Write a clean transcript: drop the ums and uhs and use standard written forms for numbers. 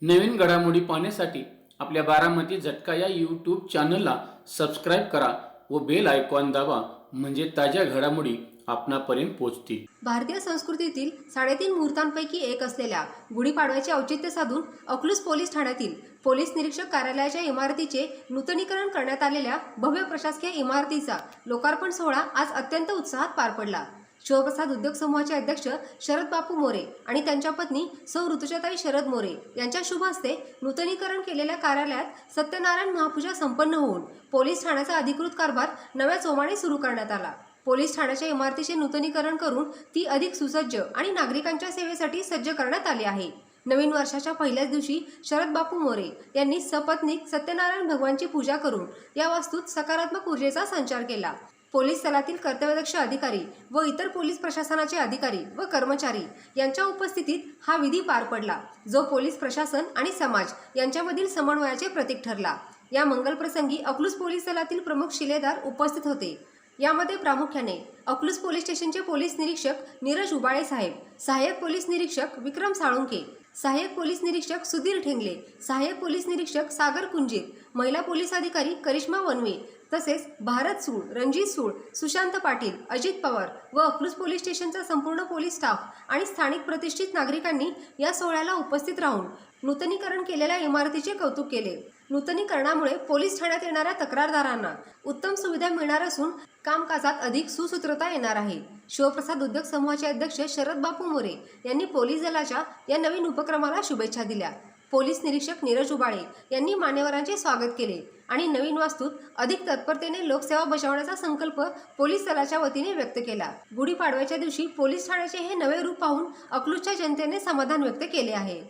नवीन घडामोडी पाहण्यासाठी आपल्या बारामती झटका या यूट्यूब चॅनलला सबस्क्राईब करा व बेल आयकॉन दाबा, म्हणजे ताज्या घडामोडी आपणापर्यंत पोहोचतील। भारतीय संस्कृतीतील 3.5 मुहूर्तांपैकी एक असलेल्या गुढीपाडव्याचे औचित्य साधून अकलूज पोलीस ठाण्यातील पोलीस निरीक्षक कार्यालयाच्या इमारतीचे नूतनीकरण करण्यात आलेल्या भव्य प्रशासकीय इमारतीचा लोकार्पण सोहळा आज अत्यंत उत्साहात पार पडला। शिवप्रसाद उद्योग समूहाचे अध्यक्ष शरद बापू मोरे आणि त्यांच्या पत्नी सौ ऋतुजाताई शरद मोरे यांच्या शुभ हस्ते नूतनीकरण केलेल्या कार्यालयात सत्यनारायण महापूजा संपन्न होऊन पोलीस ठाण्याचा अधिकृत कारभार नव्या जोमाने सुरू करण्यात आला। पोलीस ठाण्याच्या इमारतीचे नूतनीकरण करून ती अधिक सुसज्ज आणि नागरिकांच्या सेवेसाठी सज्ज करण्यात आली आहे। नवीन वर्षाच्या पहिल्याच दिवशी शरद बापू मोरे यांनी सपत्नीक सत्यनारायण भगवानची पूजा करून या वास्तूत सकारात्मक ऊर्जेचा संचार केला। पोलीस दलातील कर्तव्यदक्ष अधिकारी व इतर पोलीस प्रशासनाचे अधिकारी व कर्मचारी यांच्या उपस्थितीत हा विधी पार पडला, जो पोलीस प्रशासन आणि समाज यांच्यामधील समन्वयाचे प्रतीक ठरला। या मंगलप्रसंगी अकलूज पोलीस दलातील प्रमुख शिलेदार उपस्थित होते। यामध्ये प्रामुख्याने अकलूज पोलीस स्टेशनचे पोलीस निरीक्षक नीरज उबाळे साहेब, सहाय्यक पोलीस निरीक्षक विक्रम साळुंके, सहाय्यक पोलीस निरीक्षक सुधीर ठेंगले, सहाय्यक पोलीस निरीक्षक सागर कुंजीर, महिला पोलीस अधिकारी करिश्मा वनवे, तसेच भारत सूळ, रणजित सूळ, सुशांत पाटील, अजित पवार व अकलूज पोलीस स्टेशनचा संपूर्ण पोलीस स्टाफ आणि स्थानिक प्रतिष्ठित नागरिकांनी या सोहळ्याला उपस्थित राहून नूतनीकरण केलेल्या इमारतीचे कौतुक केले। नूतनीकरणामुळे पोलीस ठाण्यात येणाऱ्या तक्रारदारांना उत्तम सुविधा मिळणार असून कामकाजात अधिक सुसूत्रता येणार आहे। शिवप्रसाद उद्योग समूहाचे अध्यक्ष शरद बापू मोरे यांनी पोलीस दलाच्या या नवीन उपक्रमाला शुभेच्छा दिल्या। पोलीस निरीक्षक नीरज उबाळे यांनी मान्यवरांचे स्वागत केले आणि नवीन वास्तूत अधिक तत्परतेने लोकसेवा बजावण्याचा संकल्प पोलीस दलाच्या वतीने व्यक्त केला। गुढीपाडव्याच्या दिवशी पोलीस ठाण्याचे हे नवे रूप पाहून अकलूजच्या जनतेने समाधान व्यक्त केले आहे।